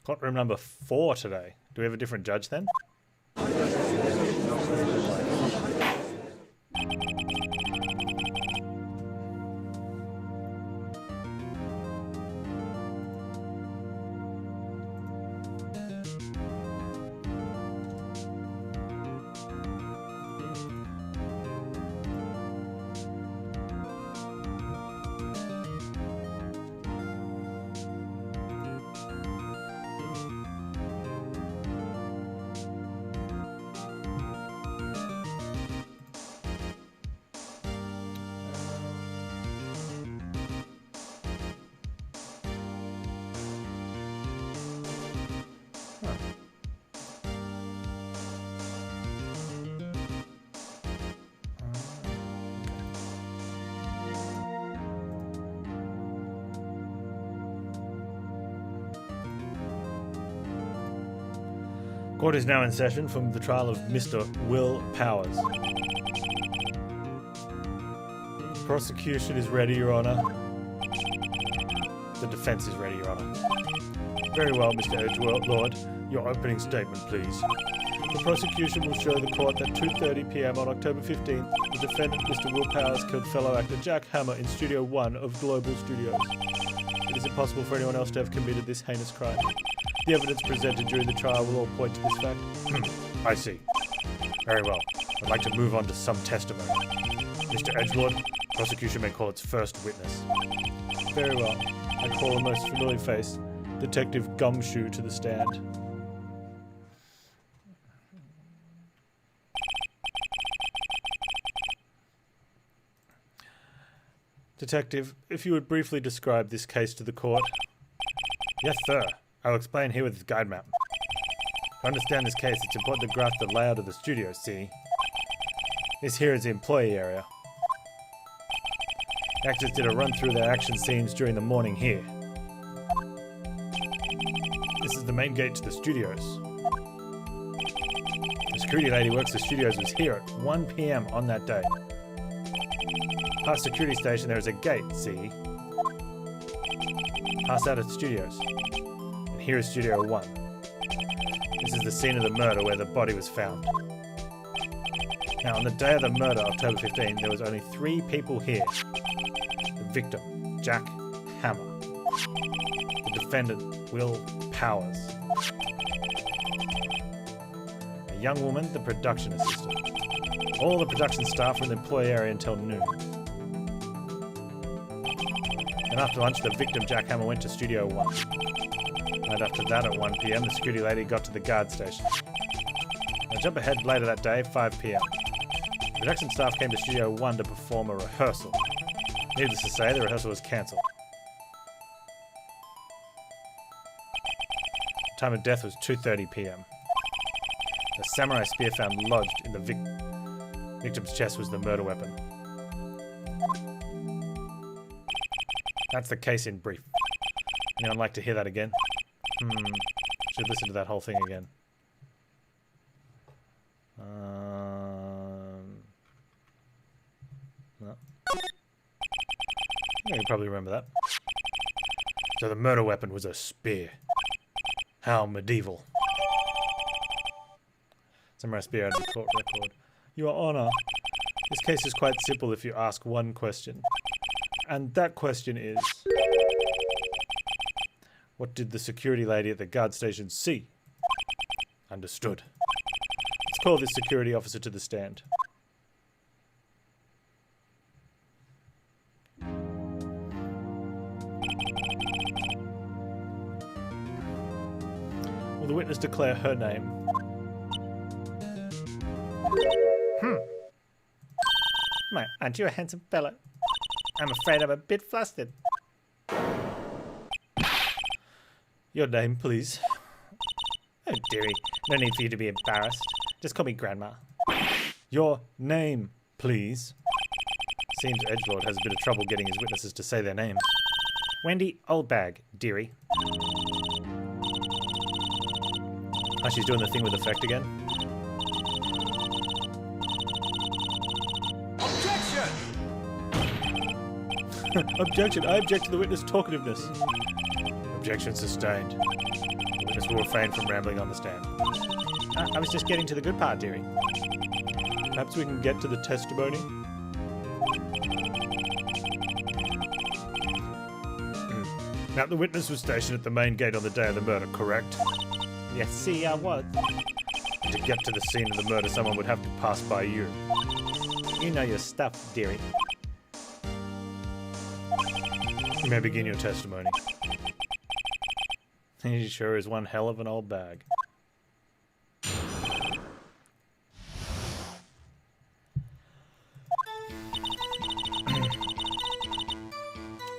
Courtroom number 4 today. Do we have a different judge then? Court is now in session from the trial of Mr. Will Powers. Prosecution is ready, Your Honour. The defence is ready, Your Honour. Very well, Mr. Edgelord. Your opening statement, please. The prosecution will show the court that 2:30 p.m. on October 15th, the defendant, Mr. Will Powers, killed fellow actor Jack Hammer in Studio 1 of Global Studios. It is impossible for anyone else to have committed this heinous crime. The evidence presented during the trial will all point to this fact. I see. Very well. I'd like to move on to some testimony. Mr. Edgelord, prosecution may call its first witness. Very well. I call a most familiar face, Detective Gumshoe, to the stand. Detective, if you would briefly describe this case to the court. Yes, sir. I'll explain here with this guide map. To understand this case, it's important to grasp the layout of the studio, see? This here is the employee area. The actors did a run through their action scenes during the morning here. This is the main gate to the studios. The security lady who works the studios was here at 1 p.m. on that day. Past security station there is a gate, see? Past that at studios. Here is Studio 1. This is the scene of the murder where the body was found. Now, on the day of the murder, October 15, there was only 3 people here. The victim, Jack Hammer. The defendant, Will Powers. A young woman, the production assistant. All the production staff were in the employee area until noon. And after lunch, the victim, Jack Hammer, went to Studio 1. And after that, at 1 p.m, the security lady got to the guard station. Now jump ahead later that day, 5 p.m. The production staff came to Studio 1 to perform a rehearsal. Needless to say, the rehearsal was cancelled. The time of death was 2:30 p.m. A samurai spear found lodged in the victim's chest was the murder weapon. That's the case in brief. Anyone like to hear that again? Should listen to that whole thing again. No. Yeah, you probably remember that. So the murder weapon was a spear. How medieval. Samurai spear out of the court record. Your Honor, this case is quite simple if you ask one question. And that question is... What did the security lady at the guard station see? Understood. Let's call this security officer to the stand. Will the witness declare her name? My, aren't you a handsome fellow? I'm afraid I'm a bit flustered. Your name, please. Oh, dearie. No need for you to be embarrassed. Just call me Grandma. Your name, please. Seems Edgelord has a bit of trouble getting his witnesses to say their names. Wendy Oldbag, dearie. Oh, she's doing the thing with effect again. Objection! Objection! I object to the witness' talkativeness. Objection sustained. The will refrain from rambling on the stand. I was just getting to the good part, dearie. Perhaps we can get to the testimony? Now, the witness was stationed at the main gate on the day of the murder, correct? Yes, see, I was. To get to the scene of the murder, someone would have to pass by you. You know your stuff, dearie. You may begin your testimony. He sure is one hell of an old bag.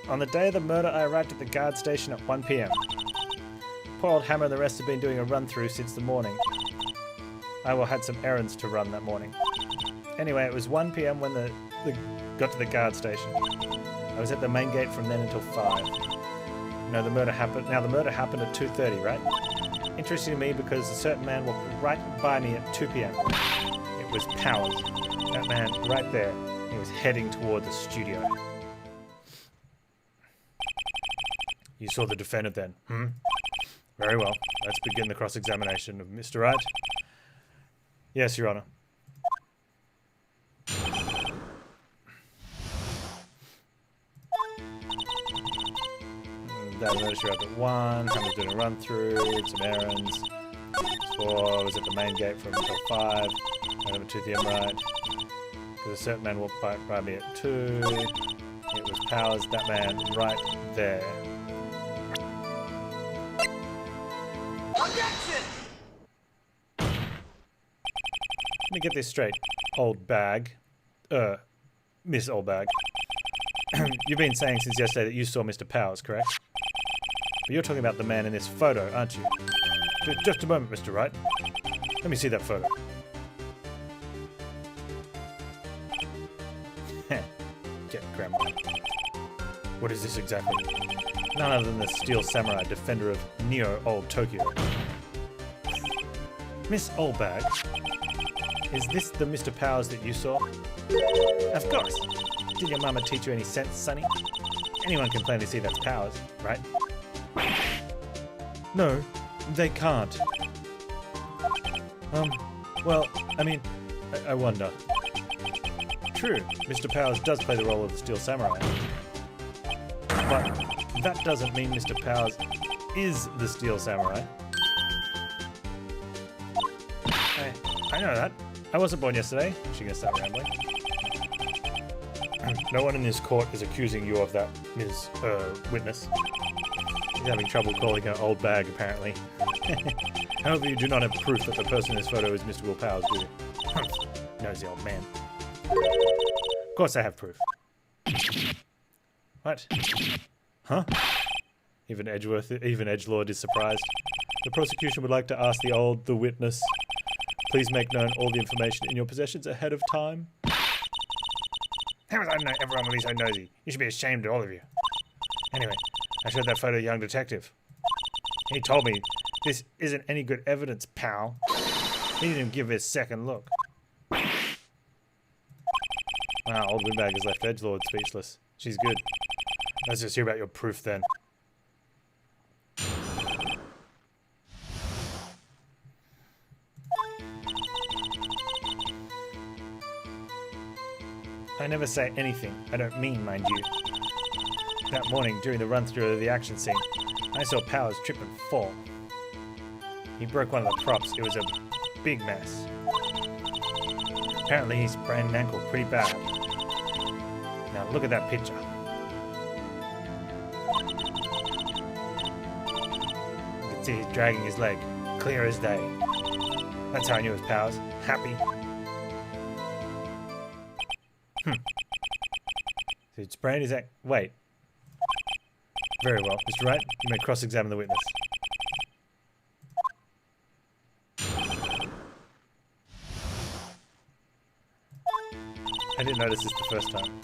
On the day of the murder, I arrived at the guard station at 1 PM. Poor old Hammer and the rest have been doing a run-through since the morning. I had some errands to run that morning. Anyway, it was 1 PM when got to the guard station. I was at the main gate from then until 5. No, the murder happened at 2:30, right? Interesting to me because a certain man walked right by me at 2 PM. It was Powers. That man right there. He was heading toward the studio. You saw the defendant then? Very well. Let's begin the cross-examination of Mr. Wright. Yes, Your Honor. Dad noticed you up at 1. Hammer's doing a run-through, did some errands. 4. I was at the main gate from until 5. Went over 2 PM right. Because a certain man walked by me at 2. It was Powers, that man right there. Let me get this straight, old bag. Miss Old Bag. You've been saying since yesterday that you saw Mr. Powers, correct? But you're talking about the man in this photo, aren't you? Just a moment, Mr. Wright. Let me see that photo. Get grandma. What is this exactly? None other than the Steel Samurai, defender of Neo Old Tokyo. Miss Oldbag, is this the Mr. Powers that you saw? Of course. Did your mama teach you any sense, Sonny? Anyone can plainly see that's Powers, right? No, they can't. Well, I mean, I wonder. True, Mr. Powers does play the role of the Steel Samurai. But that doesn't mean Mr. Powers is the Steel Samurai. I know that. I wasn't born yesterday. She gonna start rambling. No one in this court is accusing you of that, Ms. Witness. He's having trouble calling her old bag, apparently. However, you do not have proof that the person in this photo is Mr. Will Powers, do you? Nosy old man. Of course I have proof. What? Huh? Even Edgelord is surprised. The prosecution would like to ask the witness, please make known all the information in your possessions ahead of time. How was I know everyone will be so nosy? You should be ashamed, all of you. Anyway, I showed that photo to young detective. He told me, this isn't any good evidence, pal. He didn't even give it a second look. Wow, old windbag has left Edgelord speechless. She's good. Let's just hear about your proof then. I never say anything I don't mean, mind you. That morning, during the run-through of the action scene, I saw Powers trip and fall. He broke one of the props. It was a big mess. Apparently he sprained an ankle pretty bad. Now look at that picture. You can see he's dragging his leg, clear as day. That's how I knew it was Powers. Happy. So he'd sprained his ankle. Wait. Very well. Mr. Wright, you may cross-examine the witness. I didn't notice this the first time.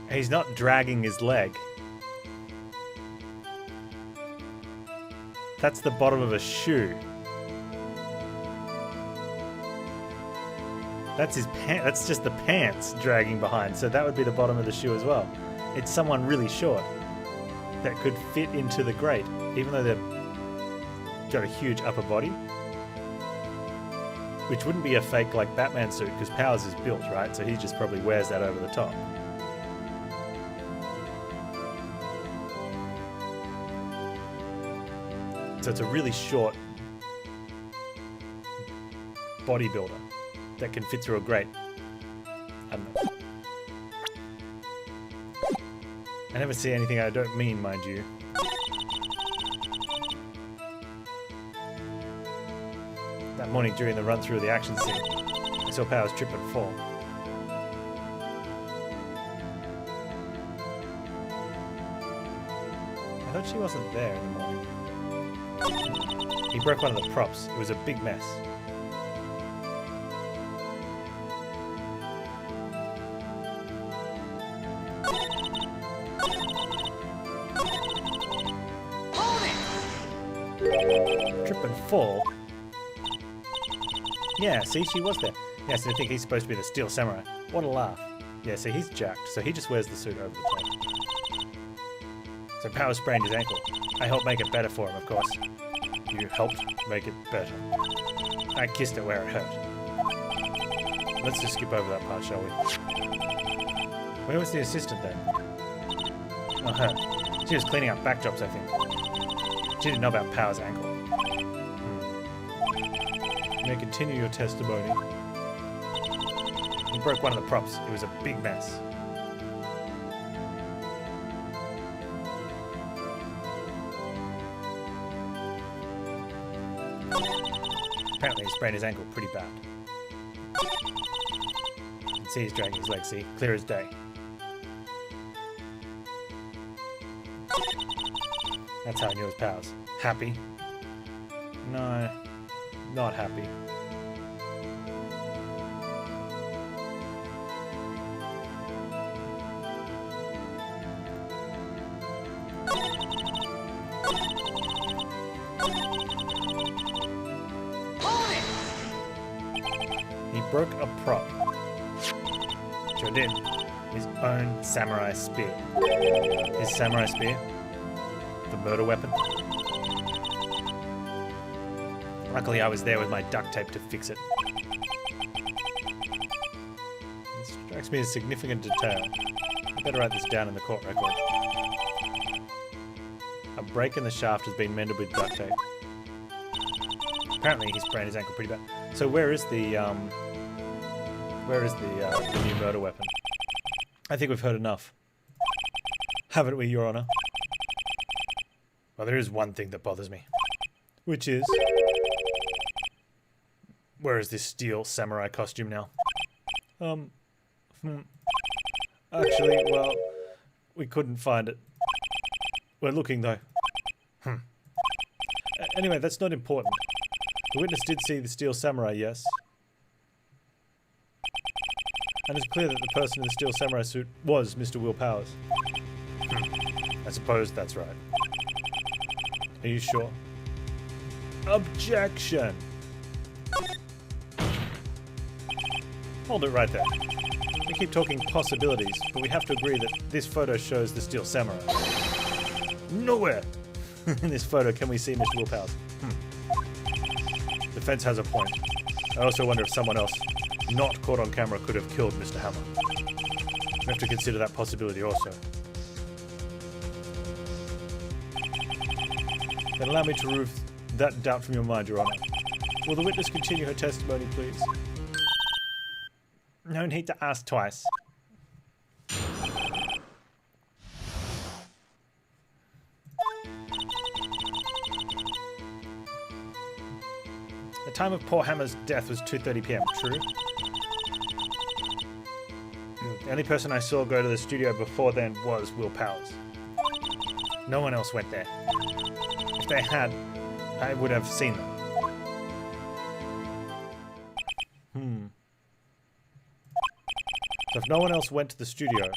He's not dragging his leg. That's the bottom of a shoe. That's his pants. That's just the pants dragging behind. So that would be the bottom of the shoe as well. It's someone really short that could fit into the grate, even though they've got a huge upper body. Which wouldn't be a fake like Batman suit, because Powers is built, right? So he just probably wears that over the top. So it's a really short bodybuilder that can fit through a grate. I don't know. I never see anything I don't mean, mind you. That morning during the run-through of the action scene, I saw Powers trip and fall. I thought she wasn't there in the morning. He broke one of the props. It was a big mess. Trip and fall? Yeah, see, she was there. Yeah, so I think he's supposed to be the Steel Samurai. What a laugh. Yeah, see, he's jacked, so he just wears the suit over the top. So Powers sprained his ankle. I helped make it better for him, of course. You helped make it better. I kissed it where it hurt. Let's just skip over that part, shall we? Where was the assistant then? Oh, her. She was cleaning up backdrops, I think. She didn't know about Powers' ankle. You may continue your testimony. He broke one of the props. It was a big mess. Apparently he sprained his ankle pretty bad. You can see he's dragging his leg, see? Clear as day. That's how I knew it was Powers. Happy? No, not happy. He broke a prop. Sure did. His own samurai spear. His samurai spear? The murder weapon? Luckily I was there with my duct tape to fix it. It strikes me as significant detail. I better write this down in the court record. A break in the shaft has been mended with duct tape. Apparently he sprained his ankle pretty bad. So where is the new murder weapon? I think we've heard enough. Haven't we, Your Honor? Well, there is one thing that bothers me. Which is... where is this steel samurai costume now? Actually, well, we couldn't find it. We're looking, though. Anyway, that's not important. The witness did see the steel samurai, yes? And it's clear that the person in the steel samurai suit was Mr. Will Powers. I suppose that's right. Are you sure? Objection! Hold it right there. We keep talking possibilities, but we have to agree that this photo shows the steel samurai. Nowhere in this photo can we see Mr. Will Powers. The fence has a point. I also wonder if someone else, not caught on camera, could have killed Mr. Hammer. We have to consider that possibility also. Then allow me to remove that doubt from your mind, Your Honor. Will the witness continue her testimony, please? No need to ask twice. The time of poor Hammer's death was 2:30 PM, true? The only person I saw go to the studio before then was Will Powers. No one else went there. If they had, I would have seen them. So if no one else went to the studio,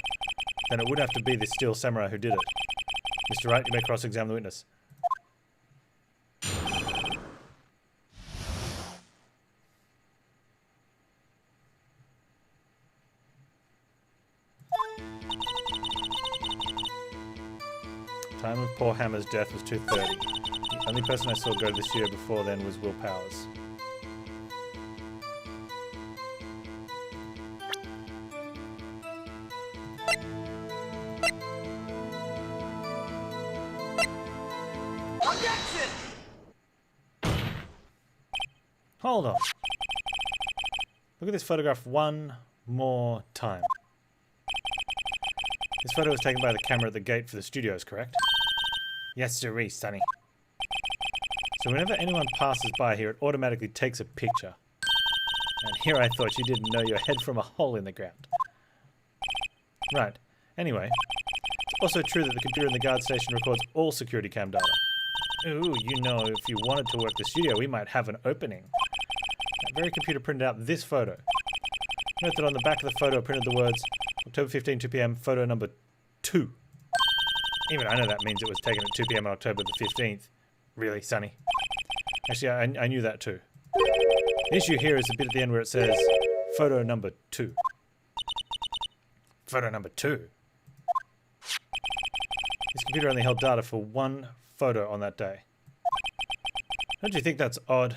then it would have to be the steel samurai who did it. Mr. Wright, you may cross-examine the witness. of poor Hammer's death was 2:30. The only person I saw go to the studio before then was Will Powers. Objection! Hold on. Look at this photograph one more time. This photo was taken by the camera at the gate for the studios, correct? Yes, sirree, Sonny. So whenever anyone passes by here, it automatically takes a picture. And here I thought you didn't know your head from a hole in the ground. Right. Anyway, it's also true that the computer in the guard station records all security cam data. Ooh, you know, if you wanted to work the studio, we might have an opening. That very computer printed out this photo. Note that on the back of the photo printed the words October 15, 2 p.m, photo number 2. Even I know that means it was taken at 2 p.m. on October the 15th. Really, Sonny? Actually, I knew that too. The issue here is the bit at the end where it says photo number 2. Photo number 2? This computer only held data for one photo on that day. Don't you think that's odd?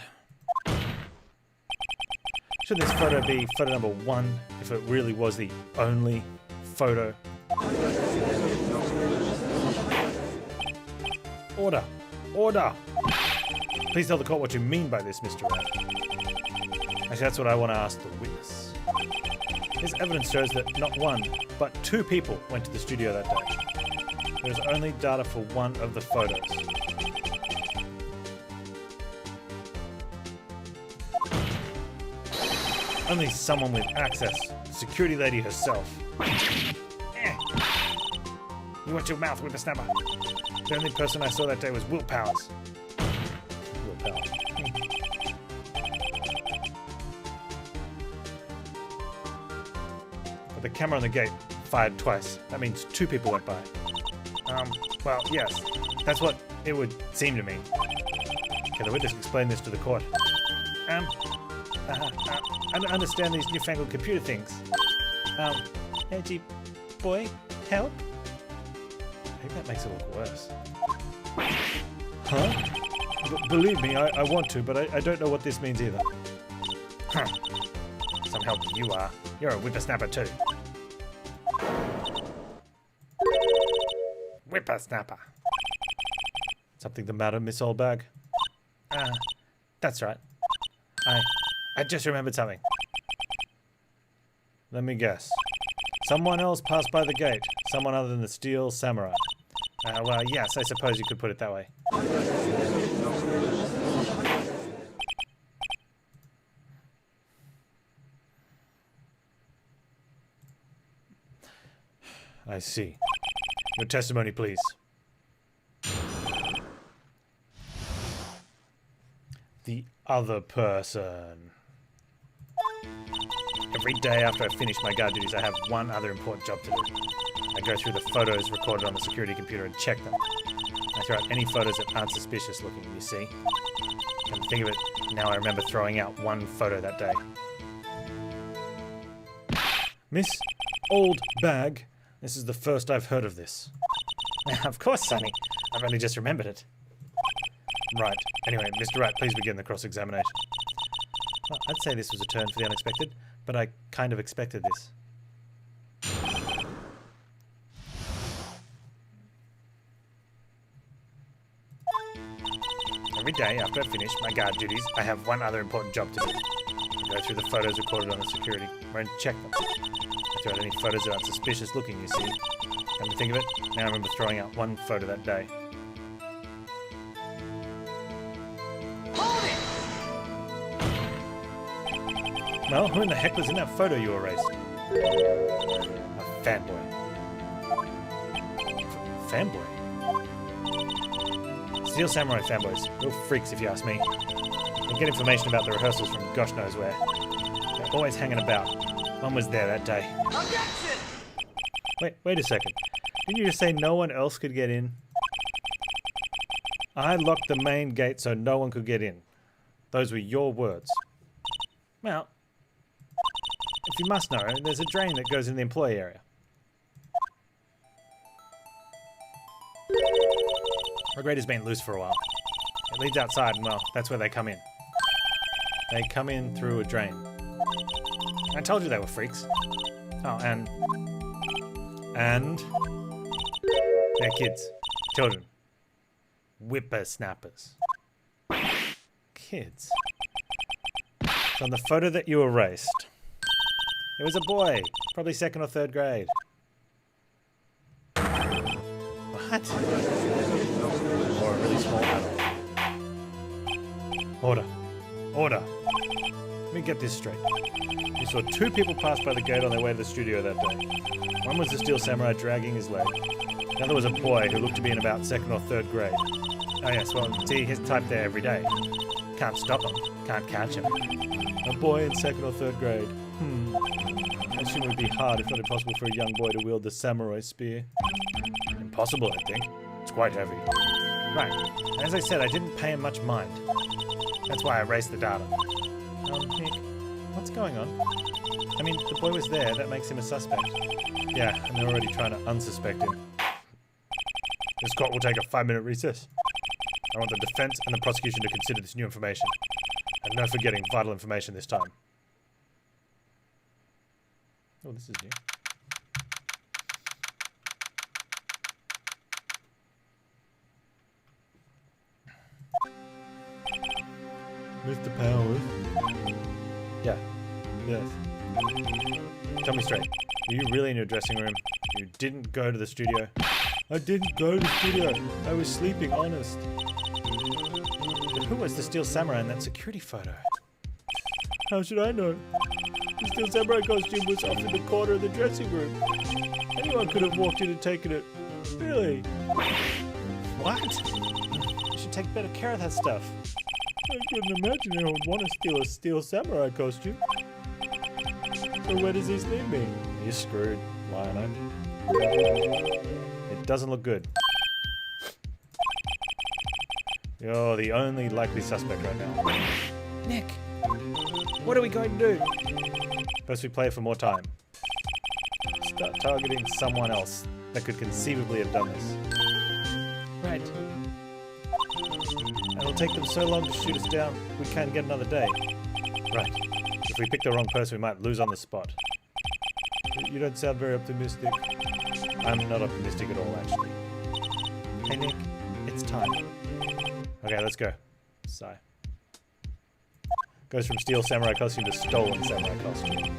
Shouldn't this photo be photo number 1 if it really was the only photo? Order! Order! Please tell the court what you mean by this, Mr. Wright. Actually, that's what I want to ask the witness. This evidence shows that not one, but 2 people went to the studio that day. There's only data for one of the photos. Only someone with access. The security lady herself. You watch your mouth, whippersnapper. The only person I saw that day was Will Powers. Will Powers. But the camera on the gate fired twice. That means 2 people went by. Well, yes. That's what it would seem to mean. Can the witness explain this to the court? I don't understand these newfangled computer things. Edgy boy, help? I think that makes it look worse. Huh? Believe me, I want to, but I don't know what this means either. Huh. Some help you are. You're a whippersnapper too. Whippersnapper. Something the matter, Miss Oldbag? That's right. I just remembered something. Let me guess. Someone else passed by the gate. Someone other than the Steel Samurai. Well, yes, I suppose you could put it that way. I see. Your testimony, please. The other person. Every day after I finish my guard duties, I have one other important job to do. I go through the photos recorded on the security computer and check them. I throw out any photos that aren't suspicious looking, you see? Come to think of it, now I remember throwing out one photo that day. Miss Old Bag, this is the first I've heard of this. Of course, Sonny. I've only just remembered it. Right. Anyway, Mr. Wright, please begin the cross-examination. Well, I'd say this was a turn for the unexpected, but I kind of expected this. Every day after I finish my guard duties, I have one other important job to do. I go through the photos recorded on the security and check them. I throw out any photos that aren't suspicious looking, you see. Come to think of it, now I remember throwing out one photo that day. Hold it! Well, who in the heck was in that photo you erased? A fanboy. Fanboy? Steel Samurai fanboys. Real freaks, if you ask me. They get information about the rehearsals from gosh knows where. They're always hanging about. One was there that day. Objection! Wait a second. Didn't you just say no one else could get in? I locked the main gate so no one could get in. Those were your words. Well, if you must know, there's a drain that goes in the employee area. The grate has been loose for a while. It leads outside, and well, that's where they come in. They come in through a drain. I told you they were freaks. Oh, and they're kids. Children. Whippersnappers. Kids. So on the photo that you erased, it was a boy, probably 2nd or 3rd grade. What? Or a really small adult. Order. Order. Let me get this straight. You saw 2 people pass by the gate on their way to the studio that day. One was the Steel Samurai dragging his leg. The other was a boy who looked to be in about 2nd or 3rd grade. Oh yes, well, see, he's typed there every day. Can't stop him. Can't catch him. A boy in 2nd or 3rd grade. I assume it would be hard, if not impossible, for a young boy to wield the samurai spear. Impossible, I think. It's quite heavy. Right. As I said, I didn't pay him much mind. That's why I erased the data. Nick, what's going on? I mean, the boy was there. That makes him a suspect. Yeah, and they're already trying to unsuspect him. This court will take a 5-minute recess. I want the defense and the prosecution to consider this new information. And no forgetting vital information this time. Oh, this is new. Mr. Powers? Yeah. Yes. Tell me straight. Were you really in your dressing room? You didn't go to the studio? I didn't go to the studio. I was sleeping, honest. But who was the Steel Samurai in that security photo? How should I know? The Steel Samurai costume was off in the corner of the dressing room. Anyone could have walked in and taken it. Really? What? You should take better care of that stuff. I couldn't imagine anyone would want to steal a Steel Samurai costume. So where does this leave me? You're screwed, Lion-O. It doesn't look good. You're the only likely suspect right now. Nick! What are we going to do? First we play for more time. Start targeting someone else that could conceivably have done this. Right. And it'll take them so long to shoot us down, we can't get another day. Right. If we pick the wrong person, we might lose on the spot. You don't sound very optimistic. I'm not optimistic at all, actually. Hey, Nick. It's time. Okay, let's go. Sigh. Goes from Steel Samurai costume to Stolen Samurai costume.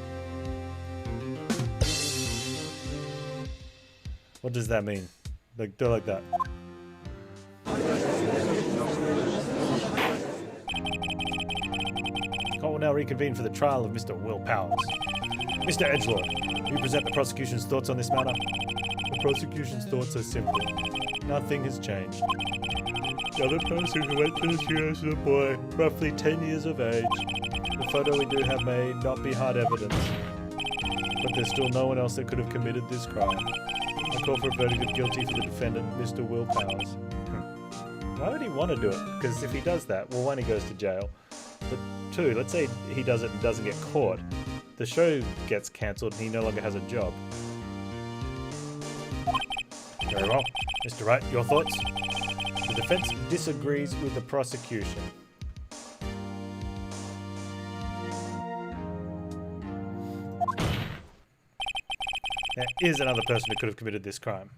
What does that mean? Like, do it like that. Court will now reconvene for the trial of Mr. Will Powers. Mr. Edgelord, will you present the prosecution's thoughts on this matter? The prosecution's thoughts are simple. Nothing has changed. The other person who went to the studio is a boy, roughly 10 years of age. The photo we do have may not be hard evidence, but there's still no one else that could have committed this crime. I call for a verdict of guilty for the defendant, Mr. Will Powers. Why would he want to do it? Because if he does that, well, one, he goes to jail. But two, let's say he does it and doesn't get caught. The show gets cancelled and he no longer has a job. Very well. Mr. Wright, your thoughts? The defense disagrees with the prosecution. There is another person who could have committed this crime.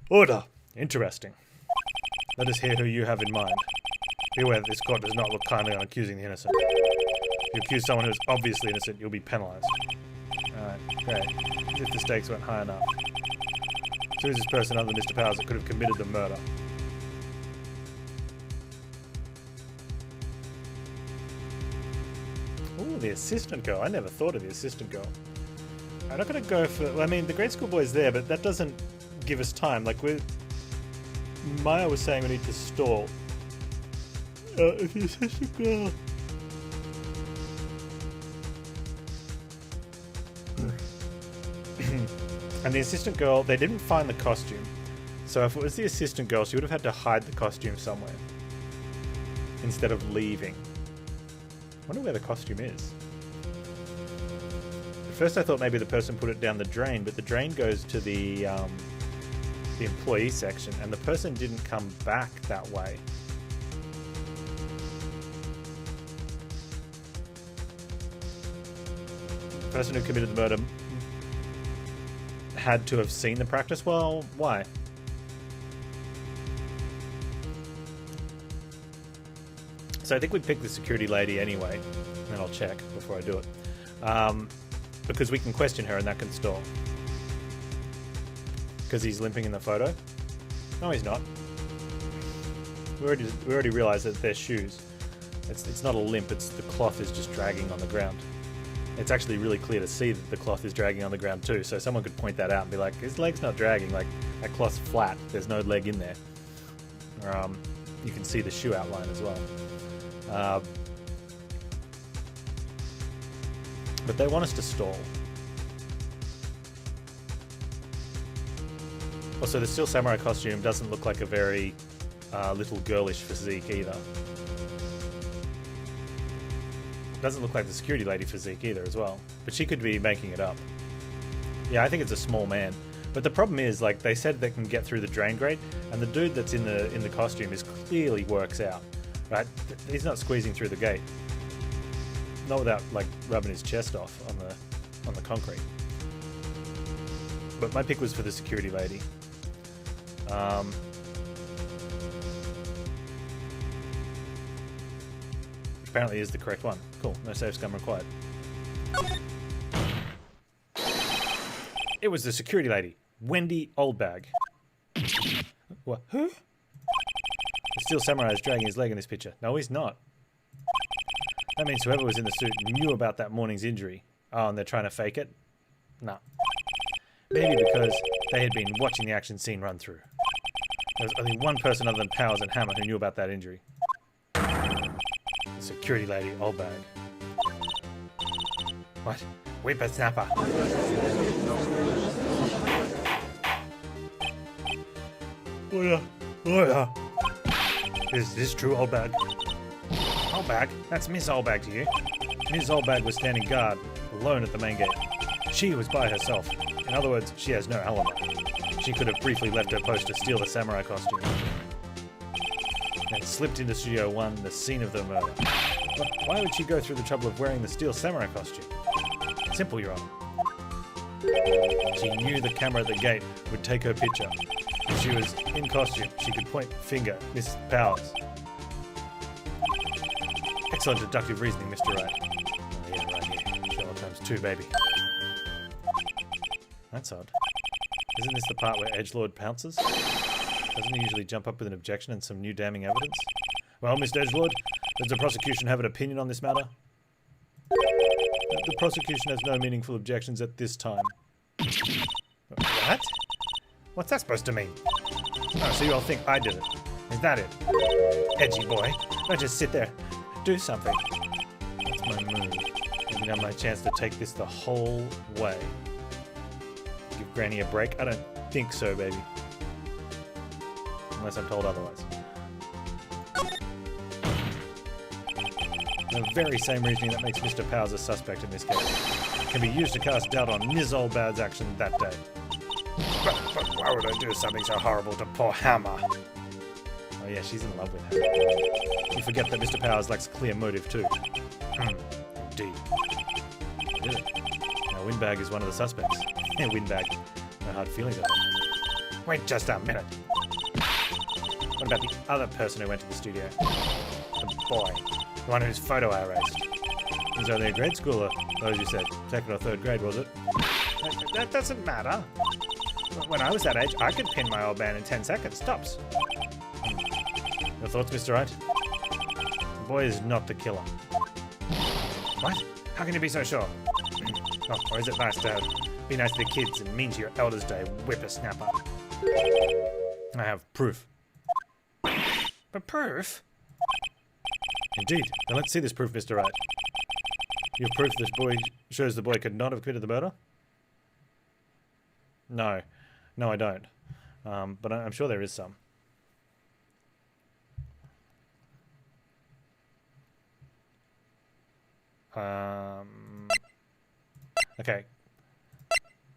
Order! Interesting. Let us hear who you have in mind. Be aware that this court does not look kindly on accusing the innocent. If you accuse someone who is obviously innocent, you'll be penalized. Alright, great. As if the stakes weren't high enough. So who's this person other than Mr. Powers that could have committed the murder? Ooh, the assistant girl. I never thought of the assistant girl. I'm not going to go for... Well, I mean, the grade school boy's there, but that doesn't give us time. Like, Maya was saying we need to stall. If the assistant girl... And the assistant girl, they didn't find the costume. So if it was the assistant girl, she would have had to hide the costume somewhere. Instead of leaving. I wonder where the costume is. first I thought maybe the person put it down the drain, but the drain goes to the employee section, and the person didn't come back that way. The person who committed the murder had to have seen the practice. Well, why? So I think we'd pick the security lady anyway, and I'll check before I do it. Because we can question her and that can stall. Because he's limping in the photo? No, he's not. We already realised that they're shoes. It's not a limp, it's the cloth is just dragging on the ground. It's actually really clear to see that the cloth is dragging on the ground too, so someone could point that out and be like, his leg's not dragging, like, that cloth's flat, there's no leg in there. You can see the shoe outline as well. But they want us to stall. Also, the Steel Samurai costume doesn't look like a very little girlish physique either. Doesn't look like the security lady physique either as well. But she could be making it up. Yeah, I think it's a small man. But the problem is, like, they said they can get through the drain grate, and the dude that's in the costume is clearly works out. Right? He's not squeezing through the gate. Not without, like, rubbing his chest off on the concrete. But my pick was for the security lady. Which apparently is the correct one. Cool. No safe scum required. It was the security lady, Wendy Oldbag. What? Who? The Steel Samurai is dragging his leg in this picture. No, he's not. That means whoever was in the suit knew about that morning's injury. Oh, and they're trying to fake it? No. Maybe because they had been watching the action scene run through. There was only one person other than Powers and Hammer who knew about that injury. The security lady, Oldbag. What? Whippersnapper. Oh yeah. Oh yeah. Is this true, Oldbag? Oldbag? That's Miss Oldbag to you. Miss Oldbag was standing guard, alone at the main gate. She was by herself. In other words, she has no alibi. She could have briefly left her post to steal the samurai costume. And slipped into Studio 1, the scene of the murder. But why would she go through the trouble of wearing the steel samurai costume? Simple, Your Honor. She knew the camera at the gate would take her picture. If she was in costume, she could point finger at Miss Powers. Excellent deductive reasoning, Mr. Wright. Oh yeah, right here. Sherlock Holmes 2, baby. That's odd. Isn't this the part where Edgelord pounces? Doesn't he usually jump up with an objection and some new damning evidence? Well, Mr. Edgelord, does the prosecution have an opinion on this matter? The prosecution has no meaningful objections at this time. What? What's that supposed to mean? Oh, so you all think I did it. Is that it? Edgy boy. Don't just sit there. Do something. That's my move. Maybe now my chance to take this the whole way. Give Granny a break? I don't think so, baby. Unless I'm told otherwise. The very same reasoning that makes Mr. Powers a suspect in this case can be used to cast doubt on Ms. Oldbad's action that day. But why would I do something so horrible to poor Hammer? Oh yeah, she's in love with him. You forget that Mr. Powers lacks clear motive too. Indeed. I did it. Now Windbag is one of the suspects. Yeah, Windbag. No hard feelings about it. Wait just a minute. What about the other person who went to the studio? The boy. The one whose photo I erased. He was only a grade schooler. Those you said. 2nd or 3rd grade, was it? That doesn't matter. When I was that age, I could pin my old man in 10 seconds, tops. Your thoughts, Mr. Wright? The boy is not the killer. What? How can you be so sure? Oh, or is it nice to be nice to the kids and mean to your elders day, whippersnapper? I have proof. But proof? Indeed. Then let's see this proof, Mr. Wright. You have proof this boy shows the boy could not have committed the murder? No. No, I don't. But I'm sure there is some. Okay.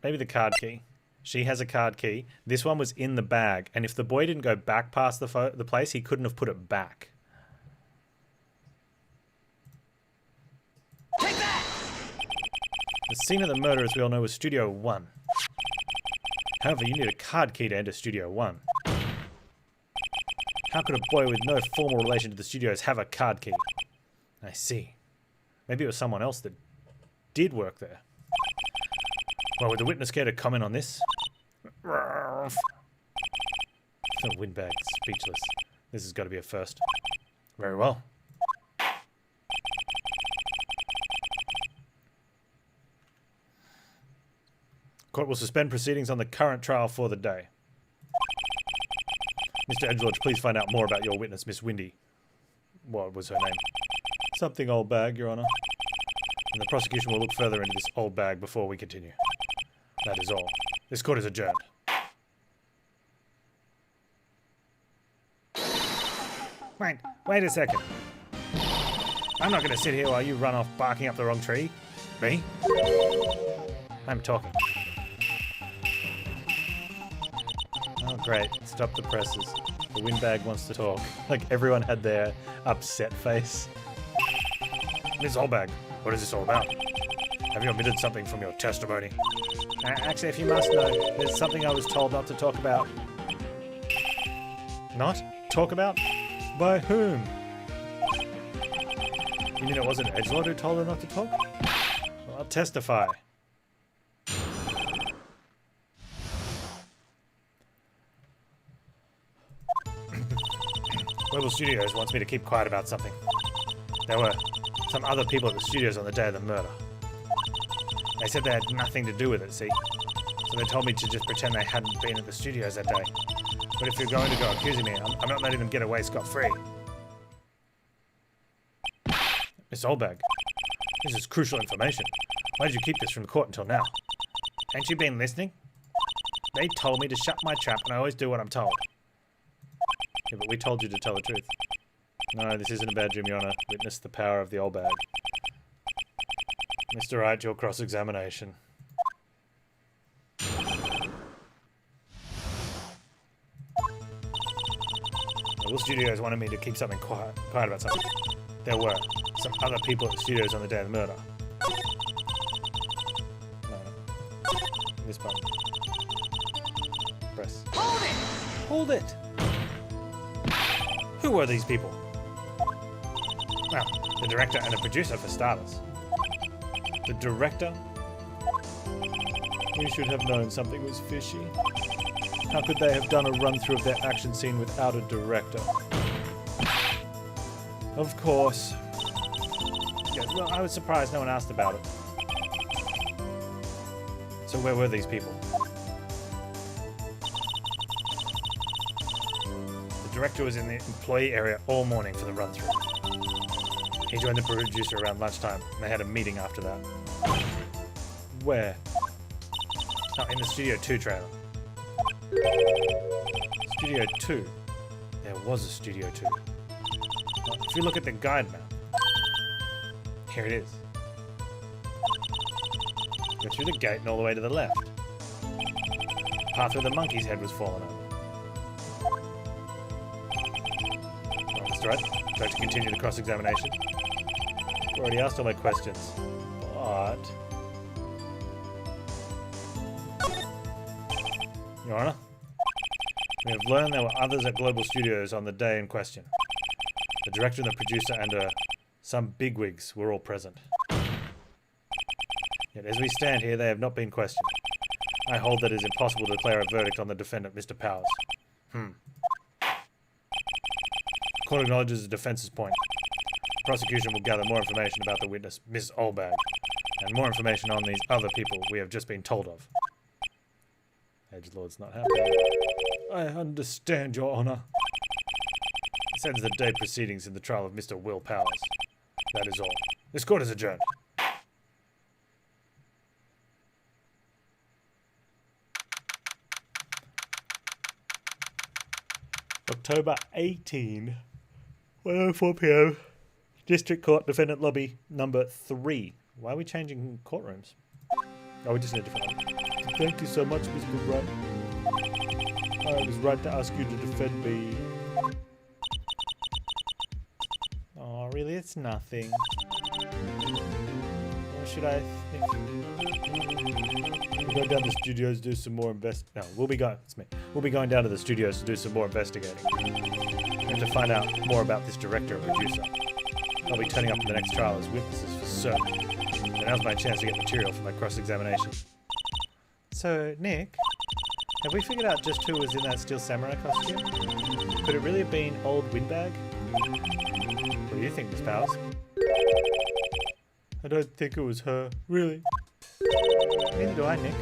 Maybe the card key. She has a card key. This one was in the bag, and if the boy didn't go back past the place, he couldn't have put it back. Take that! The scene of the murder, as we all know, was Studio 1. However, you need a card key to enter Studio 1. How could a boy with no formal relation to the studios have a card key? I see. Maybe it was someone else that did work there. Well, would the witness care to comment on this? The windbag, speechless. This has got to be a first. Very well. Court will suspend proceedings on the current trial for the day. Mr. Edgelord, please find out more about your witness, Miss Windy. What was her name? Something old bag, Your Honor. And the prosecution will look further into this old bag before we continue. That is all. This court is adjourned. Wait a second. I'm not going to sit here while you run off barking up the wrong tree. Me? I'm talking. Oh, great. Stop the presses. The windbag wants to talk. Like, everyone had their upset face. Miss Oldbag, what is this all about? Have you omitted something from your testimony? Actually, if you must know, there's something I was told not to talk about. Not? Talk about? By whom? You mean it wasn't Edgelord who told her not to talk? Well, I'll testify. Global Studios wants me to keep quiet about something. There were some other people at the studios on the day of the murder. They said they had nothing to do with it, see? So they told me to just pretend they hadn't been at the studios that day. But if you're going to go accusing me, I'm not letting them get away scot-free. Miss Oldbag, this is crucial information. Why did you keep this from the court until now? Ain't you been listening? They told me to shut my trap, and I always do what I'm told. Yeah, but we told you to tell the truth. No, this isn't a bad dream, Your Honor. Witness the power of the old bag. Mr. Wright, your cross-examination. The studios wanted me to keep something quiet about something. There were some other people at the studios on the day of the murder. No. This button. Press. Hold it! Hold it! Who were these people? Well, the director and the producer for starters. The director? We should have known something was fishy. How could they have done a run-through of their action scene without a director? Of course. Yeah, well, I was surprised no one asked about it. So where were these people? The director was in the employee area all morning for the run-through. He joined the producer around lunchtime, and they had a meeting after that. Where? Oh, in the Studio 2 trailer. Studio 2? There was a Studio 2. Well, if you look at the guide map, here it is. Go through the gate and all the way to the left. Path where the monkey's head was fallen over. Well, Mr. Wright, would you like to continue the cross-examination? I've already asked all my questions, but... Your Honor, we have learned there were others at Global Studios on the day in question. The director and the producer and some bigwigs were all present. Yet as we stand here, they have not been questioned. I hold that it is impossible to declare a verdict on the defendant, Mr. Powers. The court acknowledges the defense's point. The prosecution will gather more information about the witness, Miss Oldbag, and more information on these other people we have just been told of. Edgelord's not happy. I understand, Your Honor. This ends the day proceedings in the trial of Mr. Will Powers. That is all. This court is adjourned. October 18, 1:04 p.m. District Court, Defendant Lobby, number 3. Why are we changing courtrooms? Oh, we just need a different one. Thank you so much, Mr. Wright. I was right to ask you to defend me. Oh, really? It's nothing. Or should I think? We'll go down to the studios to do some more No, we'll be going. It's me. We'll be going down to the studios to do some more investigating and to find out more about this director and producer. I'll be turning up in the next trial as witnesses for certain. And now's my chance to get material for my cross-examination. So, Nick, have we figured out just who was in that Steel Samurai costume? Could it really have been old Windbag? What do you think, Miss Powers? I don't think it was her. Really? Neither do I, Nick.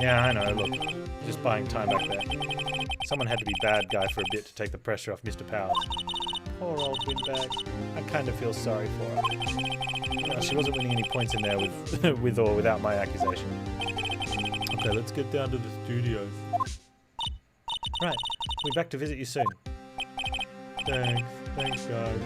Yeah, I know, look. Just buying time back there. Someone had to be bad guy for a bit to take the pressure off Mr. Powers. Poor old Windbag. I kind of feel sorry for her. You know, she wasn't winning any points in there with, with or without my accusation. Okay, let's get down to the studios. Right, we'll be back to visit you soon. Thanks guys.